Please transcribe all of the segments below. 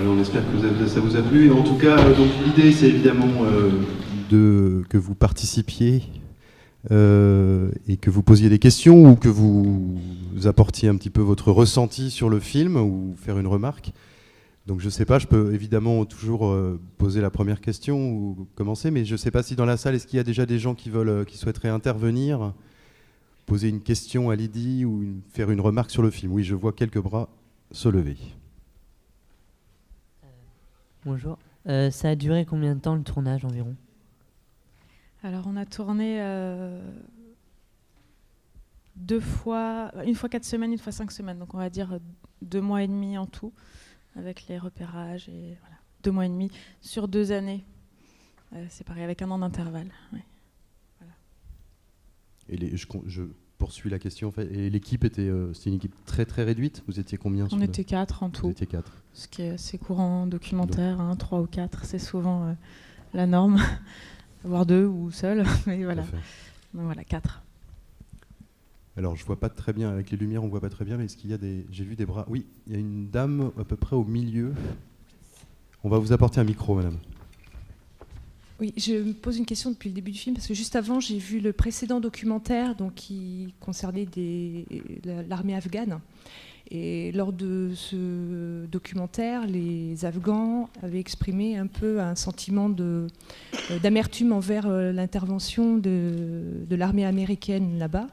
On espère que ça vous a plu. Et en tout cas, donc l'idée, c'est évidemment que vous participiez et que vous posiez des questions ou que vous apportiez un petit peu votre ressenti sur le film ou faire une remarque. Donc je ne sais pas, je peux évidemment toujours poser la première question ou commencer, mais je ne sais pas si dans la salle, est-ce qu'il y a déjà des gens qui souhaiteraient intervenir, poser une question à Lydie ou faire une remarque sur le film. Oui, je vois quelques bras se lever. Bonjour. Ça a duré combien de temps le tournage environ ? Alors on a tourné 2 fois, une fois 4 semaines, une fois 5 semaines. Donc on va dire 2 mois et demi en tout, avec les repérages. Et voilà, 2 mois et demi sur 2 années. C'est pareil, avec 1 an d'intervalle. Ouais. Voilà. Et je poursuis la question. En fait. Et l'équipe c'était une équipe très très réduite. Vous étiez combien ? On était 4 en tout. Vous étiez 4. Ce qui est assez courant en documentaire, 3 ou 4, c'est souvent la norme. Voire 2 ou seul, mais voilà. Donc voilà, 4. Alors je vois pas très bien, avec les lumières on voit pas très bien, mais est-ce qu'il y a des... J'ai vu des bras... Oui, il y a une dame à peu près au milieu. On va vous apporter un micro, madame. Oui, je me pose une question depuis le début du film, parce que juste avant, j'ai vu le précédent documentaire donc, qui concernait l'armée afghane. Et lors de ce documentaire, les Afghans avaient exprimé un peu un sentiment d'amertume envers l'intervention de l'armée américaine là-bas.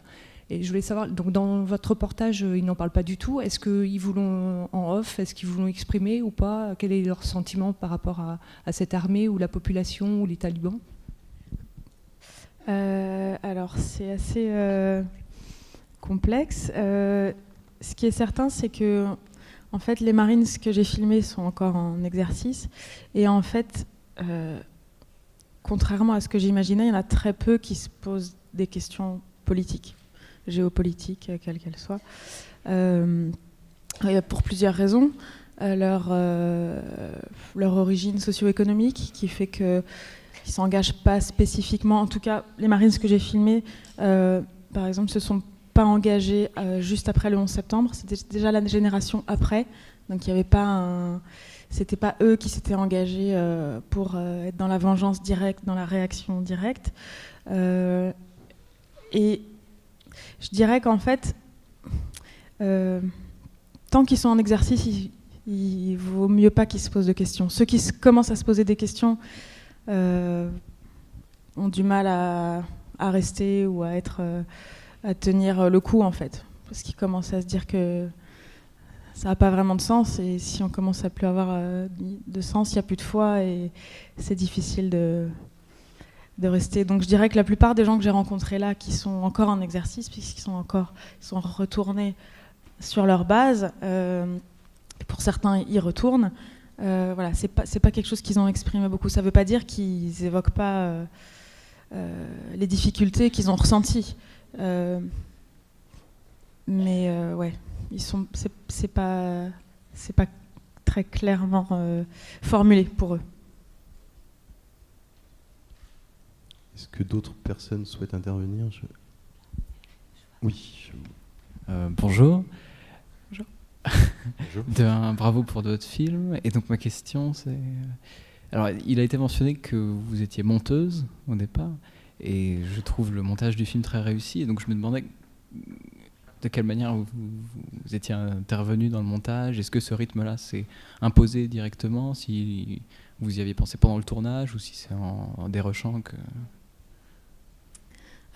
Et je voulais savoir, donc dans votre reportage, ils n'en parlent pas du tout. Est-ce qu'ils vous l'ont en off ? Est-ce qu'ils vous l'ont exprimé ou pas ? Quel est leur sentiment par rapport à cette armée ou la population ou les talibans ? Alors c'est assez complexe. Ce qui est certain, c'est que en fait, les Marines que j'ai filmés sont encore en exercice. Et en fait, contrairement à ce que j'imaginais, il y en a très peu qui se posent des questions politiques, géopolitiques, quelles qu'elles soient. Pour plusieurs raisons. Leur origine socio-économique, qui fait qu'ils ne s'engagent pas spécifiquement. En tout cas, les Marines que j'ai filmés, par exemple, se sont pas engagés juste après le 11 septembre, c'était déjà la génération après, donc il y avait pas c'était pas eux qui s'étaient engagés pour être dans la vengeance directe, dans la réaction directe. Et je dirais qu'en fait, tant qu'ils sont en exercice, il vaut mieux pas qu'ils se posent de questions. Ceux qui commencent à se poser des questions ont du mal à rester ou à tenir le coup en fait, parce qu'ils commencent à se dire que ça n'a pas vraiment de sens, et si on commence à plus avoir de sens, il n'y a plus de foi et c'est difficile de rester. Donc je dirais que la plupart des gens que j'ai rencontrés là, qui sont encore en exercice, puisqu'ils sont retournés sur leur base, pour certains ils retournent, voilà, c'est pas quelque chose qu'ils ont exprimé beaucoup. Ça ne veut pas dire qu'ils évoquent pas les difficultés qu'ils ont ressenties. Mais ouais, c'est pas très clairement formulé pour eux. Est-ce que d'autres personnes souhaitent intervenir ? Oui. Bonjour. Bonjour. Bonjour. Bravo pour votre film. Et donc ma question, c'est... Alors, il a été mentionné que vous étiez monteuse au départ. Et je trouve le montage du film très réussi. Et donc je me demandais de quelle manière vous étiez intervenu dans le montage. Est-ce que ce rythme-là s'est imposé directement, si vous y aviez pensé pendant le tournage, ou si c'est en dérochant que...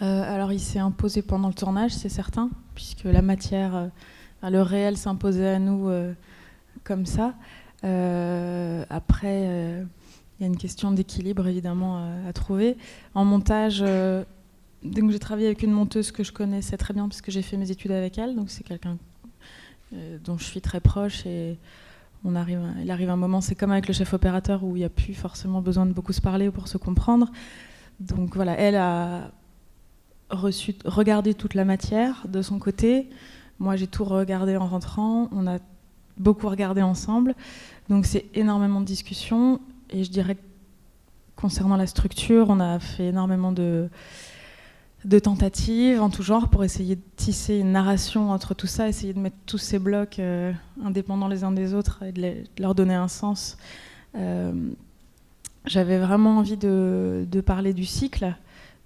Alors il s'est imposé pendant le tournage, c'est certain, puisque la matière, le réel s'imposait à nous comme ça. Après... il y a une question d'équilibre évidemment à trouver. En montage, donc j'ai travaillé avec une monteuse que je connaissais très bien puisque j'ai fait mes études avec elle, donc c'est quelqu'un dont je suis très proche, et il arrive un moment, c'est comme avec le chef opérateur où il n'y a plus forcément besoin de beaucoup se parler pour se comprendre. Donc voilà, elle a regardé toute la matière de son côté. Moi j'ai tout regardé en rentrant, on a beaucoup regardé ensemble, donc c'est énormément de discussions. Et je dirais que concernant la structure, on a fait énormément de tentatives en tout genre pour essayer de tisser une narration entre tout ça, essayer de mettre tous ces blocs indépendants les uns des autres et de leur donner un sens. J'avais vraiment envie de parler du cycle,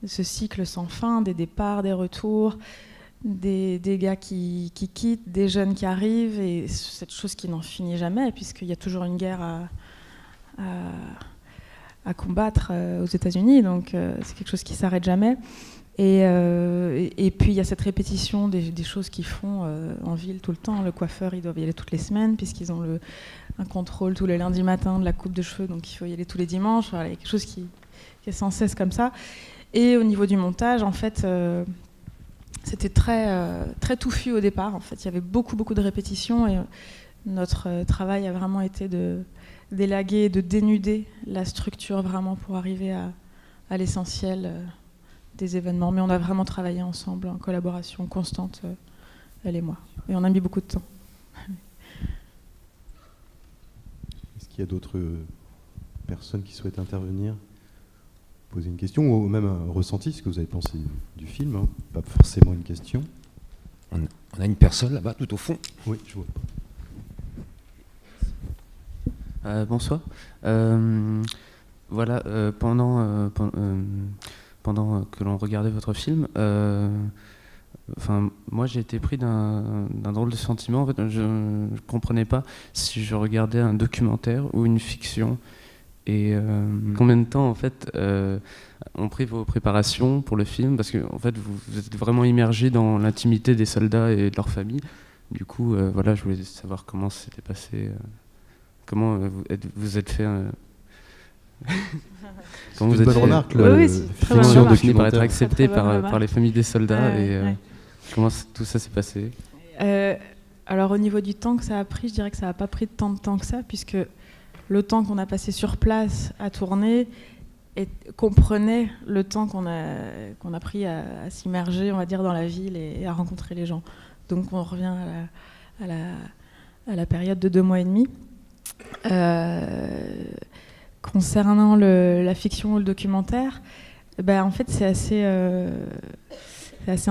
de ce cycle sans fin, des départs, des retours, des gars qui quittent, des jeunes qui arrivent, et cette chose qui n'en finit jamais, puisqu'il y a toujours une guerre à combattre aux États-Unis, donc c'est quelque chose qui ne s'arrête jamais. Et puis il y a cette répétition des choses qu'ils font en ville tout le temps. Le coiffeur, ils doivent y aller toutes les semaines, puisqu'ils ont un contrôle tous les lundis matins de la coupe de cheveux, donc il faut y aller tous les dimanches. Voilà, il y a quelque chose qui est sans cesse comme ça. Et au niveau du montage, en fait, c'était très touffu au départ. En fait, il y avait beaucoup de répétitions, et notre travail a vraiment été d'élaguer, de dénuder la structure vraiment pour arriver à l'essentiel des événements. Mais on a vraiment travaillé ensemble, en collaboration constante, elle et moi. Et on a mis beaucoup de temps. Est-ce qu'il y a d'autres personnes qui souhaitent intervenir, poser une question, ou même un ressenti, ce que vous avez pensé du film, hein, pas forcément une question. On a une personne là-bas, tout au fond. Oui, je vois. Bonsoir. Voilà, pendant que l'on regardait votre film, moi j'ai été pris d'un drôle de sentiment. En fait, je ne comprenais pas si je regardais un documentaire ou une fiction. Et combien de temps en fait ont pris vos préparations pour le film, parce que en fait vous êtes vraiment immergé dans l'intimité des soldats et de leur famille. Du coup, voilà, je voulais savoir comment c'était passé. Comment vous êtes fait Comment vous êtes bonne remarque. Oui, fiction de finit par être acceptée par les familles des soldats, et comment tout ça s'est passé? Alors au niveau du temps que ça a pris, je dirais que ça n'a pas pris tant de temps que ça, puisque le temps qu'on a passé sur place à tourner comprenait le temps qu'on a pris à s'immerger, on va dire, dans la ville et à rencontrer les gens. Donc on revient à la période de 2 mois et demi. Concernant la fiction ou le documentaire, en fait c'est assez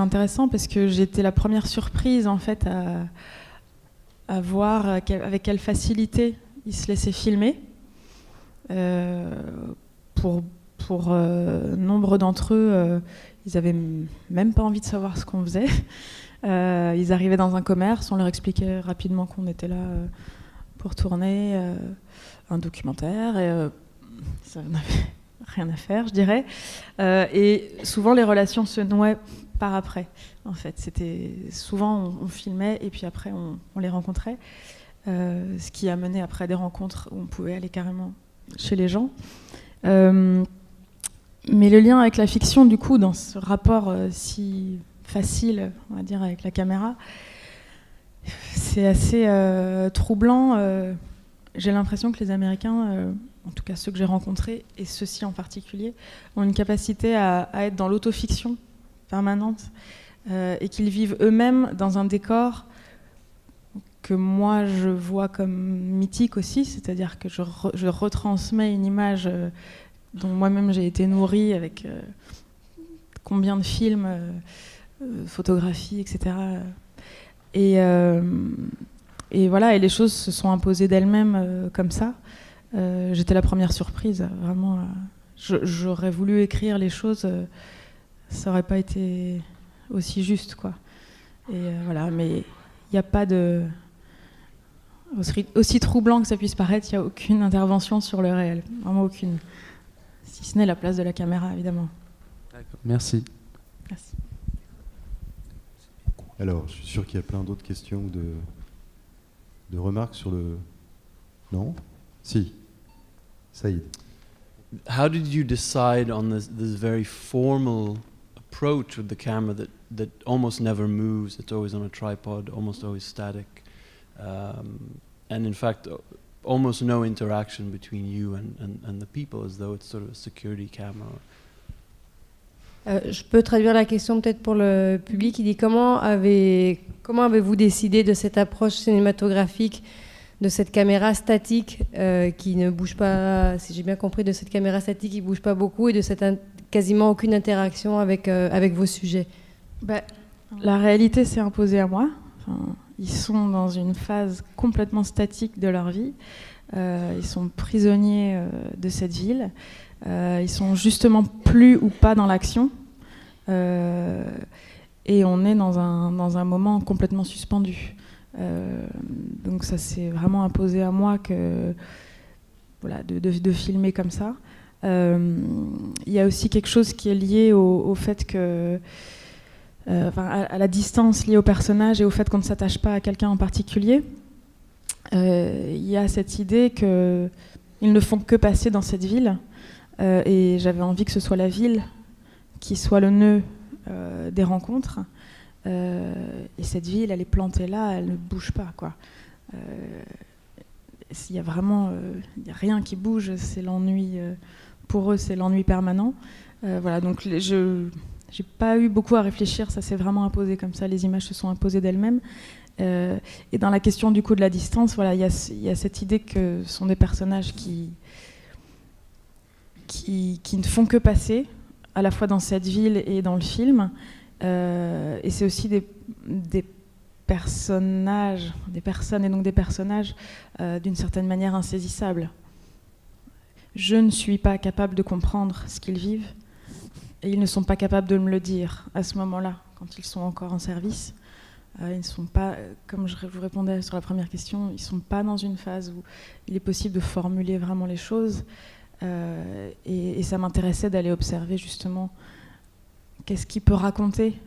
intéressant, parce que j'étais la première surprise en fait à voir avec quelle facilité ils se laissaient filmer. Pour nombre d'entre eux, ils avaient même pas envie de savoir ce qu'on faisait. Ils arrivaient dans un commerce, on leur expliquait rapidement qu'on était là pour tourner un documentaire, et ça n'avait rien à faire, je dirais. Et souvent, les relations se nouaient par après. En fait, c'était souvent on filmait et puis après on les rencontrait, ce qui a mené après des rencontres où on pouvait aller carrément chez les gens. Mais le lien avec la fiction, du coup, dans ce rapport si facile, on va dire, avec la caméra, c'est assez troublant. J'ai l'impression que les Américains, en tout cas ceux que j'ai rencontrés, et ceux-ci en particulier, ont une capacité à être dans l'autofiction permanente, et qu'ils vivent eux-mêmes dans un décor que moi je vois comme mythique aussi, c'est-à-dire que je retransmets une image dont moi-même j'ai été nourrie avec combien de films, photographies, etc. Et voilà, et les choses se sont imposées d'elles-mêmes comme ça. J'étais la première surprise, vraiment. J'aurais voulu écrire les choses, ça n'aurait pas été aussi juste, quoi. Et voilà, mais il n'y a pas de... Aussi troublant que ça puisse paraître, il n'y a aucune intervention sur le réel, vraiment aucune. Si ce n'est la place de la caméra, évidemment. D'accord. Merci. Merci. Alors, je suis sûr qu'il y a plein d'autres questions ou de remarques sur le... Non? Si. Saïd. How did you decide on this very formal approach with the camera that almost never moves? It's always on a tripod, almost always static, and in fact, almost no interaction between you and the people, as though it's sort of a security camera. Je peux traduire la question peut-être pour le public. Il dit comment avez-vous décidé de cette approche cinématographique, de cette caméra statique qui ne bouge pas, si j'ai bien compris, de cette caméra statique qui ne bouge pas beaucoup, et de cette quasiment aucune interaction avec vos sujets. La réalité s'est imposée à moi. Enfin, ils sont dans une phase complètement statique de leur vie. Ils sont prisonniers de cette ville. Ils sont justement plus ou pas dans l'action. Et on est dans un moment complètement suspendu. Donc ça s'est vraiment imposé à moi de filmer comme ça. Il y a aussi quelque chose qui est lié au fait que... à la distance liée au personnage et au fait qu'on ne s'attache pas à quelqu'un en particulier. Il y a cette idée qu'ils ne font que passer dans cette ville. Et j'avais envie que ce soit la ville qui soit le nœud des rencontres. Et cette ville, elle est plantée là, elle ne bouge pas, quoi. Il y a vraiment il y a rien qui bouge, c'est l'ennui. Pour eux, c'est l'ennui permanent. Voilà, donc j'ai pas eu beaucoup à réfléchir, ça s'est vraiment imposé comme ça, les images se sont imposées d'elles-mêmes. Et dans la question du coup de la distance, voilà, il y a cette idée que ce sont des personnages qui ne font que passer, à la fois dans cette ville et dans le film. Et c'est aussi des personnages, des personnes et donc des personnages d'une certaine manière insaisissables. Je ne suis pas capable de comprendre ce qu'ils vivent et ils ne sont pas capables de me le dire à ce moment-là, quand ils sont encore en service. Ils ne sont pas, comme je vous répondais sur la première question, ils ne sont pas dans une phase où il est possible de formuler vraiment les choses. Et ça m'intéressait d'aller observer justement qu'est-ce qu'il peut raconter,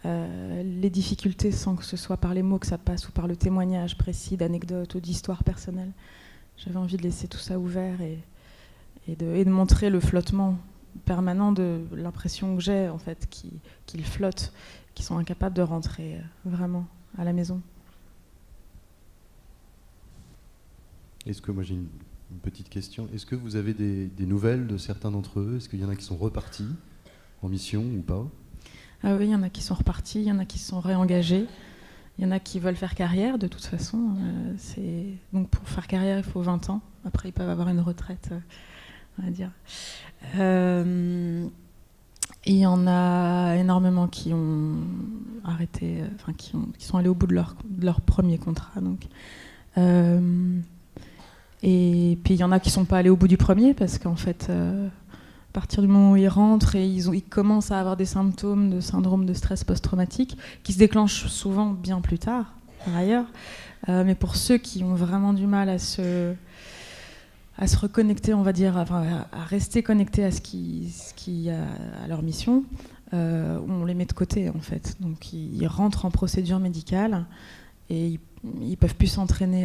les difficultés sans que ce soit par les mots que ça passe ou par le témoignage précis d'anecdotes ou d'histoires personnelles. J'avais envie de laisser tout ça ouvert et de montrer le flottement permanent de l'impression que j'ai en fait qu'ils flottent, qu'ils sont incapables de rentrer vraiment à la maison. Est-ce que moi j'ai une petite question. Est-ce que vous avez des nouvelles de certains d'entre eux? Est-ce qu'il y en a qui sont repartis en mission ou pas? Ah oui, il y en a qui sont repartis, il y en a qui se sont réengagés, il y en a qui veulent faire carrière de toute façon. Donc pour faire carrière, il faut 20 ans. Après, ils peuvent avoir une retraite, on va dire. Et il y en a énormément qui ont arrêté, qui sont allés au bout de leur premier contrat. Donc. Et puis il y en a qui ne sont pas allés au bout du premier parce qu'en fait, à partir du moment où ils rentrent et ils commencent à avoir des symptômes de syndrome de stress post-traumatique qui se déclenchent souvent bien plus tard, par ailleurs. Mais pour ceux qui ont vraiment du mal à se reconnecter, on va dire, à rester connectés à ce qui à leur mission, on les met de côté en fait. Donc ils rentrent en procédure médicale et ils peuvent plus s'entraîner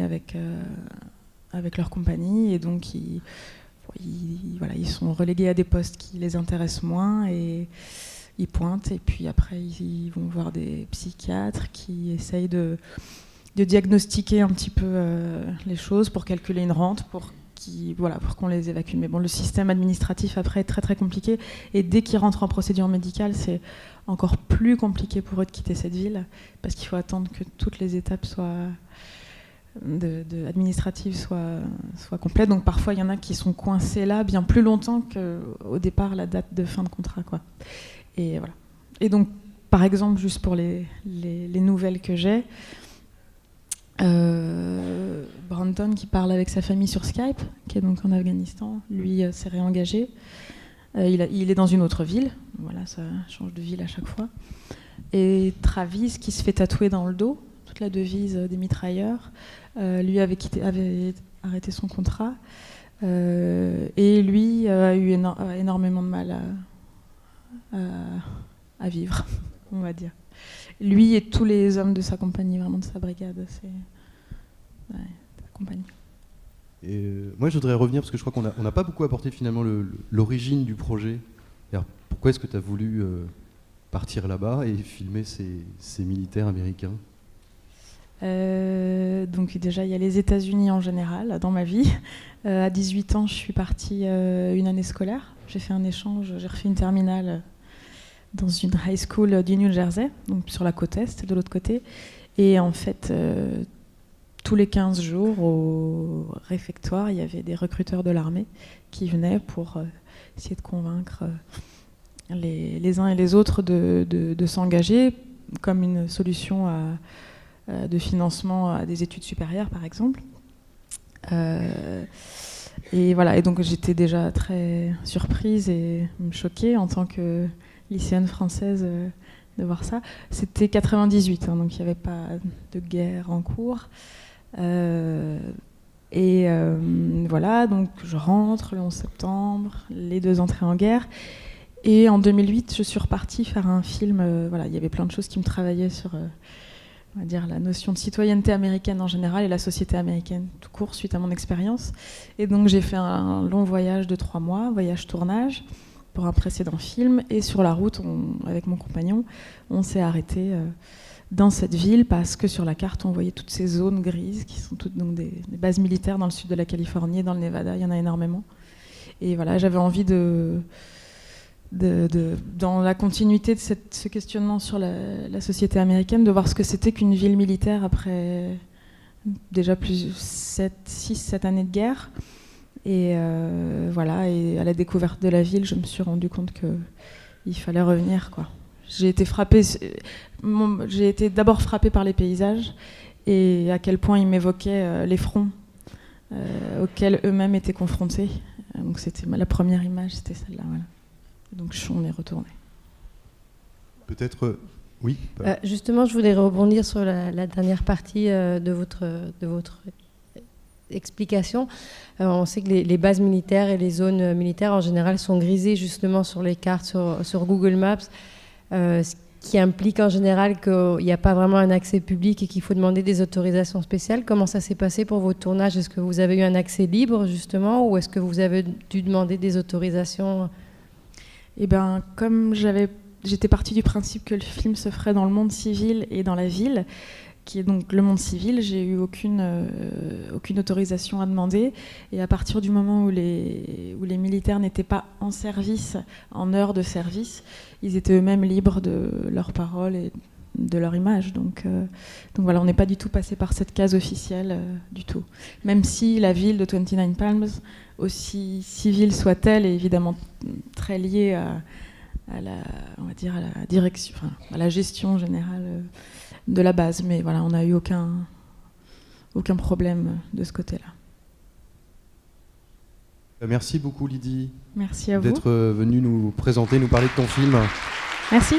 avec leur compagnie et donc ils sont relégués à des postes qui les intéressent moins et ils pointent et puis après ils vont voir des psychiatres qui essayent de diagnostiquer un petit peu les choses pour calculer une rente, pour qu'on les évacue. Mais bon, le système administratif après est très très compliqué et dès qu'ils rentrent en procédure médicale, c'est encore plus compliqué pour eux de quitter cette ville parce qu'il faut attendre que toutes les étapes administratives soient complètes. Donc parfois, il y en a qui sont coincés là bien plus longtemps qu'au départ, la date de fin de contrat, quoi. Et voilà. Et donc, par exemple, juste pour les nouvelles que j'ai, Brandon qui parle avec sa famille sur Skype, qui est donc en Afghanistan, lui s'est réengagé. Il est dans une autre ville, voilà, ça change de ville à chaque fois. Et Travis qui se fait tatouer dans le dos toute la devise des mitrailleurs, lui avait arrêté son contrat et lui a eu énormément de mal à vivre, on va dire. Lui et tous les hommes de sa compagnie, vraiment de sa brigade, c'est de la compagnie. Et moi, je voudrais revenir, parce que je crois qu'on n'a pas beaucoup apporté finalement l'origine du projet. Alors, pourquoi est-ce que tu as voulu partir là-bas et filmer ces militaires américains? Donc déjà, il y a les États-Unis en général dans ma vie. À 18 ans, je suis partie une année scolaire. J'ai fait un échange, j'ai refait une terminale dans une high school du New Jersey, donc sur la côte est, de l'autre côté. Et en fait, tous les 15 jours, au réfectoire, il y avait des recruteurs de l'armée qui venaient pour essayer de convaincre les uns et les autres de s'engager comme une solution de financement à des études supérieures, par exemple. Et voilà, et donc j'étais déjà très surprise et choquée en tant que lycéenne française de voir ça. C'était 98, hein, donc il n'y avait pas de guerre en cours. Voilà, donc je rentre le 11 septembre, les 2 entrées en guerre. Et en 2008, je suis repartie faire un film. Voilà, il y avait plein de choses qui me travaillaient sur on va dire, la notion de citoyenneté américaine en général et la société américaine tout court suite à mon expérience. Et donc j'ai fait un long voyage de 3 mois, voyage tournage, pour un précédent film. Et sur la route, avec mon compagnon, on s'est arrêté dans cette ville parce que sur la carte, on voyait toutes ces zones grises qui sont toutes donc des bases militaires dans le sud de la Californie et dans le Nevada. Il y en a énormément. Et voilà, j'avais envie dans la continuité de ce questionnement sur la société américaine, de voir ce que c'était qu'une ville militaire après déjà 6-7 années de guerre. Et voilà, et à la découverte de la ville, je me suis rendu compte qu'il fallait revenir, quoi. J'ai été d'abord frappée par les paysages et à quel point ils m'évoquaient les fronts auxquels eux-mêmes étaient confrontés. Donc c'était la première image, c'était celle-là. Voilà. Donc on est retourné. Peut-être, oui. Justement, je voulais rebondir sur la dernière partie de votre explication. On sait que les bases militaires et les zones militaires en général sont grisées justement sur les cartes, sur Google Maps, ce qui implique en général qu'il n'y a pas vraiment un accès public et qu'il faut demander des autorisations spéciales. Comment ça s'est passé pour votre tournage? Est-ce que vous avez eu un accès libre justement, ou est-ce que vous avez dû demander des autorisations? Eh bien, comme j'étais partie du principe que le film se ferait dans le monde civil et dans la ville, qui est donc le monde civil, j'ai eu aucune autorisation à demander. Et à partir du moment où les militaires n'étaient pas en service, en heure de service, ils étaient eux-mêmes libres de leurs paroles et de leur image. Donc voilà, on n'est pas du tout passé par cette case officielle du tout. Même si la ville de 29 Palms, aussi civile soit-elle, est évidemment très liée à la direction, à la gestion générale de la base. Mais voilà, on n'a eu aucun problème de ce côté-là. Merci beaucoup Lydie. Merci à vous. D'être venue nous présenter, nous parler de ton film. Merci.